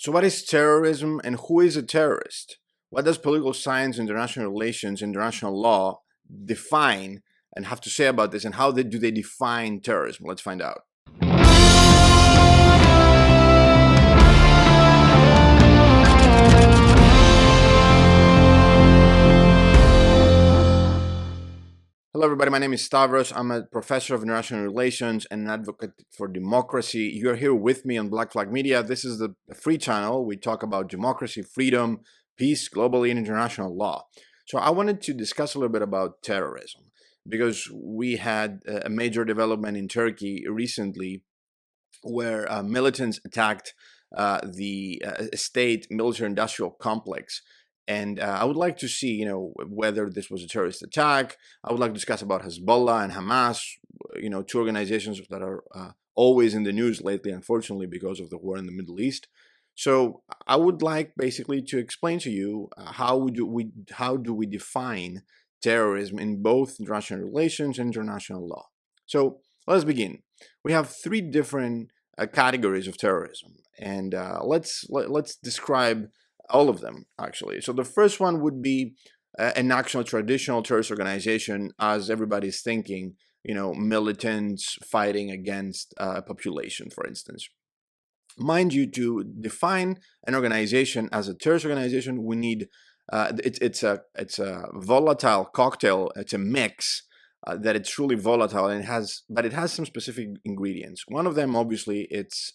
So what is terrorism and who is a terrorist? What does political science, international relations, international law define and have to say about this, and how do they define terrorism? Let's find out. Hello, everybody. My name is Stavros. I'm a professor of international relations and an advocate for democracy. You're here with me on Black Flag Media. This is the free channel. We talk about democracy, freedom, peace, globally, and international law. So I wanted to discuss a little bit about terrorism because we had a major development in Turkey recently where militants attacked the state military-industrial complex. And I would like to see, whether this was a terrorist attack. I would like to discuss about Hezbollah and Hamas, two organizations that are always in the news lately, unfortunately, because of the war in the Middle East. So I would like basically to explain to you how do we define terrorism in both international relations and international law. So let's begin. We have three different categories of terrorism, and let's describe all of them, actually. So the first one would be an actual traditional terrorist organization, as everybody's thinking, militants fighting against a population, for instance. Mind you, to define an organization as a terrorist organization, we need it's a volatile cocktail. It's a mix that it's truly volatile, and it has some specific ingredients. One of them, obviously, it's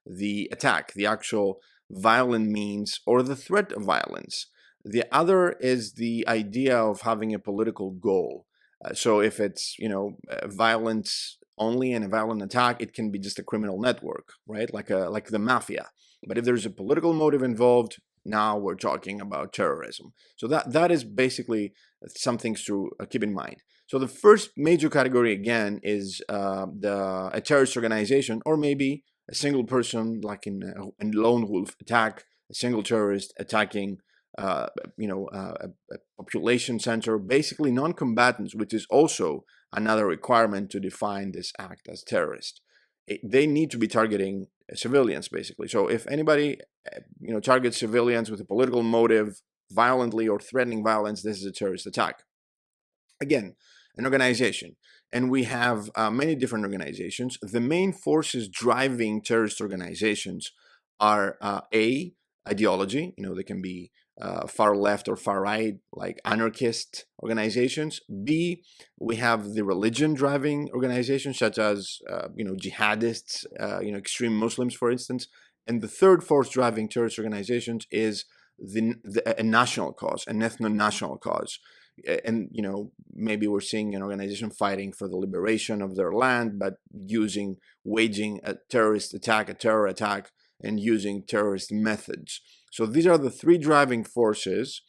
the attack, the actual violent means or the threat of violence. The other is the idea of having a political goal. So if it's violence only and a violent attack, it can be just a criminal network, right? Like the mafia. But if there's a political motive involved, now we're talking about terrorism. So that is basically some things to keep in mind. So the first major category, again, is a terrorist organization, or maybe a single person, like in lone wolf attack, a single terrorist attacking a population center, basically non-combatants, which is also another requirement to define this act as terrorist. They need to be targeting civilians, basically. So if anybody targets civilians with a political motive, violently or threatening violence, this is a terrorist attack. Again, an organization, and we have many different organizations. The main forces driving terrorist organizations are ideology. They can be far left or far right, like anarchist organizations. B, we have the religion driving organizations, such as jihadists, extreme Muslims, for instance. And the third force driving terrorist organizations is a national cause, an ethno-national cause. And maybe we're seeing an organization fighting for the liberation of their land, but waging a terrorist attack, a terror attack, and using terrorist methods. So these are the three driving forces.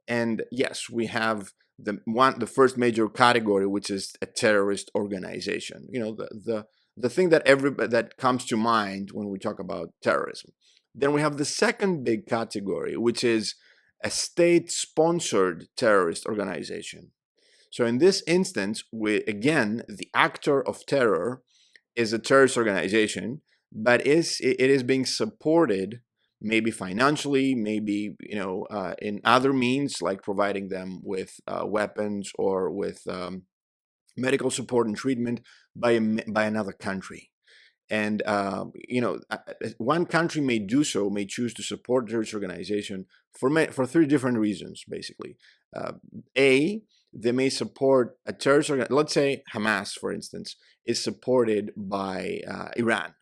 And yes, we have the first major category, which is a terrorist organization. The thing that comes to mind when we talk about terrorism. Then we have the second big category, which is a state-sponsored terrorist organization. So in this instance, again, the actor of terror is a terrorist organization, but it is being supported, maybe financially, maybe in other means, like providing them with weapons or with medical support and treatment by another country. And one country may choose to support a terrorist organization for three different reasons, basically. A, they may support a terrorist organization. Let's say Hamas, for instance, is supported by Iran.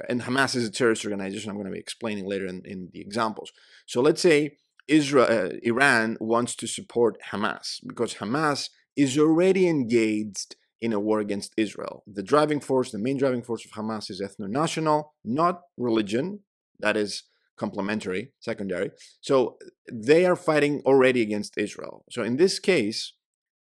And Hamas is a terrorist organization. I'm going to be explaining later in the examples. So let's say Iran wants to support Hamas because Hamas is already engaged in a war against Israel. The main driving force of Hamas is ethno-national, not religion. That is complementary, secondary. So they are fighting already against Israel. So in this case,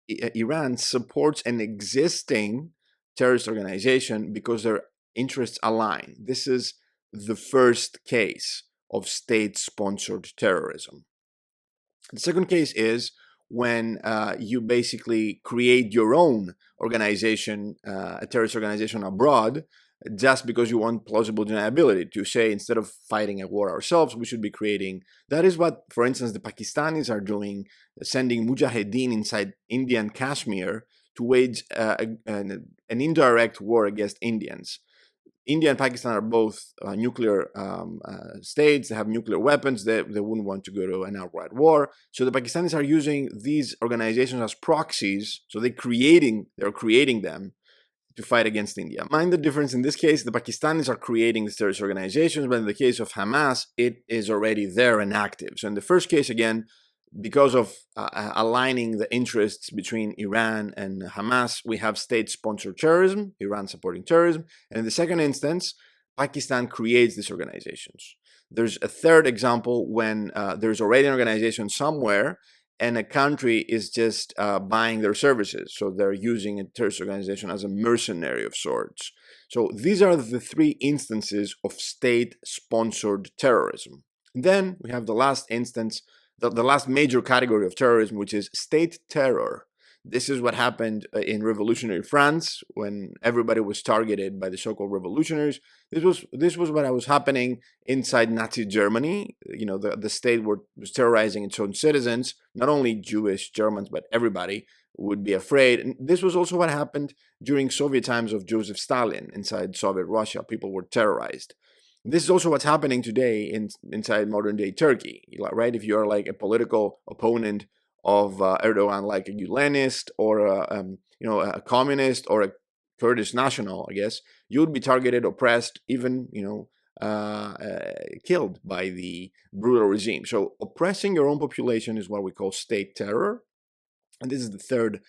Iran supports an existing terrorist organization because their interests align. This is the first case of state-sponsored terrorism. The second case is when you basically create your own organization, a terrorist organization abroad, just because you want plausible deniability to say instead of fighting a war ourselves, we should be creating. That is what, for instance, the Pakistanis are doing, sending mujahideen inside Indian Kashmir to wage an indirect war against Indians. India and Pakistan are both nuclear states. They have nuclear weapons. They wouldn't want to go to an outright war. So the Pakistanis are using these organizations as proxies. So they're creating them to fight against India. Mind the difference, in this case, the Pakistanis are creating these terrorist organizations, but in the case of Hamas, it is already there and active. So in the first case, again, because of aligning the interests between Iran and Hamas, we have state-sponsored terrorism, Iran supporting terrorism. And in the second instance, Pakistan creates these organizations. There's a third example when there's already an organization somewhere and a country is just buying their services. So they're using a terrorist organization as a mercenary of sorts. So these are the three instances of state-sponsored terrorism. And then we have the last instance, the last major category of terrorism, which is state terror. This is what happened in revolutionary France when everybody was targeted by the so-called revolutionaries. This was what was happening inside Nazi Germany. You know, the state was terrorizing its own citizens, not only Jewish, Germans, but everybody would be afraid. And this was also what happened during Soviet times of Joseph Stalin inside Soviet Russia. People were terrorized. This is also what's happening today inside modern-day Turkey, right? If you're like a political opponent of Erdogan, like a Gulenist or a communist or a Kurdish national, I guess, you would be targeted, oppressed, even killed by the brutal regime. So oppressing your own population is what we call state terror, and this is the third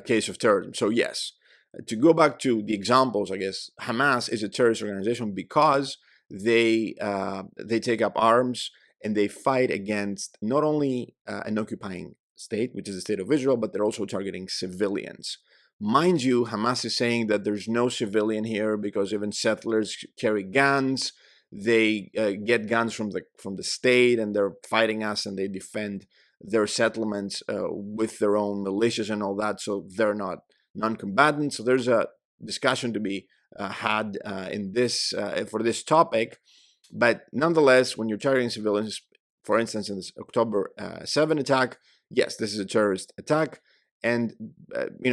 case of terrorism. So yes, to go back to the examples, I guess Hamas is a terrorist organization because they take up arms and they fight against not only an occupying state, which is the state of Israel, but they're also targeting civilians. Mind you, Hamas is saying that there's no civilian here because even settlers carry guns. They get guns from the state, and they're fighting us, and they defend their settlements with their own militias and all that. So they're not non-combatants. So there's a discussion to be had in this for this topic, but nonetheless, when you're targeting civilians, for instance, in this October 7 attack, yes, this is a terrorist attack, and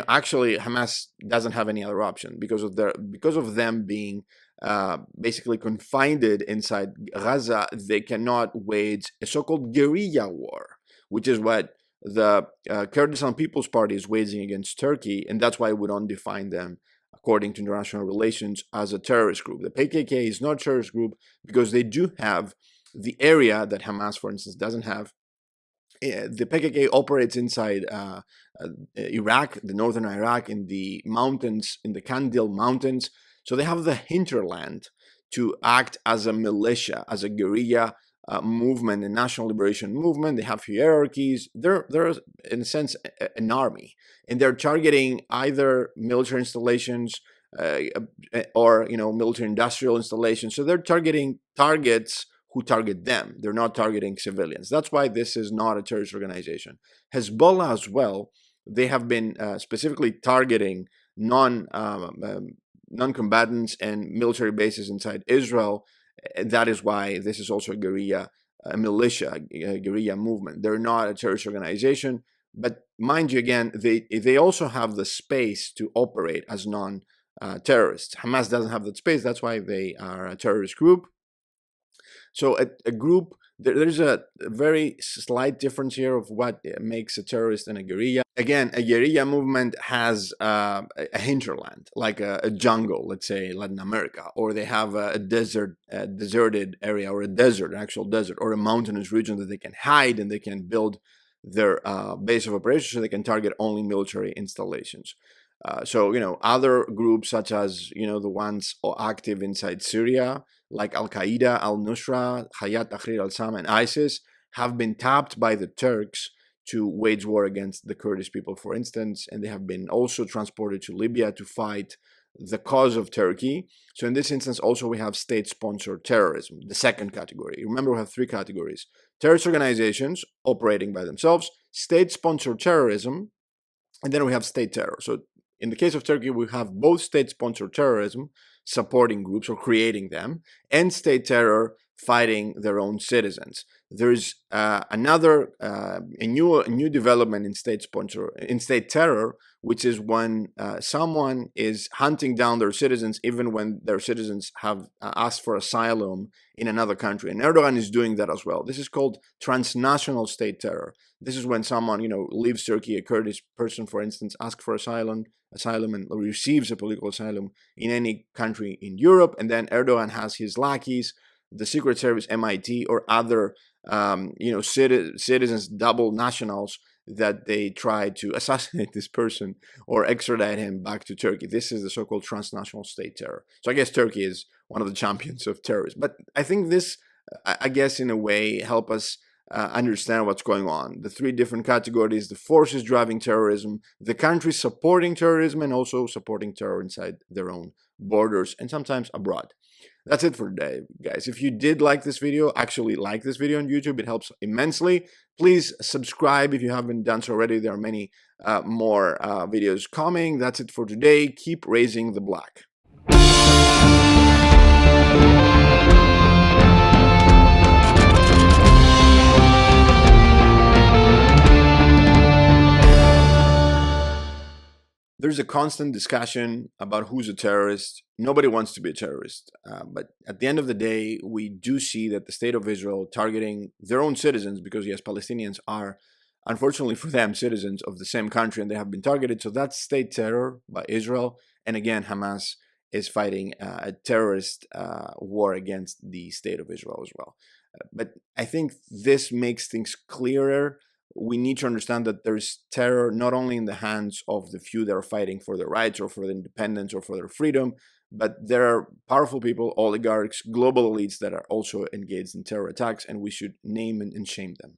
actually Hamas doesn't have any other option because of them being basically confined inside Gaza. They cannot wage a so-called guerrilla war, which is what the Kurdistan People's Party is waging against Turkey, and that's why we don't define them, according to international relations, as a terrorist group. The PKK is not a terrorist group because they do have the area that Hamas, for instance, doesn't have. The PKK operates inside Iraq, the northern Iraq, in the mountains, in the Kandil Mountains. So they have the hinterland to act as a militia, as a guerrilla movement, a national liberation movement. They have hierarchies. They're in a sense an army, and they're targeting either military installations or military industrial installations. So they're targeting targets who target them. They're not targeting civilians. That's why this is not a terrorist organization. Hezbollah as well, they have been specifically targeting non-combatants and military bases inside Israel. That is why this is also a guerrilla, a militia, a guerrilla movement. They're not a terrorist organization, but mind you, again, they also have the space to operate as non-terrorists. Hamas doesn't have that space. That's why they are a terrorist group. So a group, there's a very slight difference here of what makes a terrorist and a guerrilla. Again, a guerrilla movement has a hinterland, like a jungle, let's say Latin America, or they have a deserted area, or an actual desert, or a mountainous region that they can hide, and they can build their base of operations so they can target only military installations. So other groups such as the ones active inside Syria, like Al-Qaeda, Al-Nusra, Hayat Tahrir al-Sham, and ISIS, have been tapped by the Turks to wage war against the Kurdish people, for instance, and they have been also transported to Libya to fight the cause of Turkey. So in this instance, also we have state-sponsored terrorism, the second category. Remember, we have three categories: terrorist organizations operating by themselves, state-sponsored terrorism, and then we have state terror. So in the case of Turkey, we have both state-sponsored terrorism, supporting groups or creating them, and state terror fighting their own citizens. There's a new development in state terror, which is when someone is hunting down their citizens even when their citizens have asked for asylum in another country. And Erdogan is doing that as well. This is called transnational state terror. This is when someone, leaves Turkey, a Kurdish person, for instance, asks for asylum and receives a political asylum in any country in Europe, and then Erdogan has his lackeys, the Secret Service, MIT, or other citizens, double nationals, that they try to assassinate this person or extradite him back to Turkey. This is the so-called transnational state terror. So I guess Turkey is one of the champions of terrorism. But I think this, I guess, in a way, help us understand what's going on. The three different categories: the forces driving terrorism, the countries supporting terrorism, and also supporting terror inside their own borders and sometimes abroad. That's it for today, guys. If you did like this video, actually like this video on YouTube, it helps immensely. Please subscribe if you haven't done so already. There are many more videos coming. That's it for today. Keep raising the black. There's a constant discussion about who's a terrorist. Nobody wants to be a terrorist. But at the end of the day, we do see that the state of Israel targeting their own citizens, because yes, Palestinians are, unfortunately for them, citizens of the same country, and they have been targeted. So that's state terror by Israel. And again, Hamas is fighting a terrorist war against the state of Israel as well. But I think this makes things clearer. We need to understand that there's terror not only in the hands of the few that are fighting for their rights or for their independence or for their freedom, but there are powerful people, oligarchs, global elites that are also engaged in terror attacks, and we should name and shame them.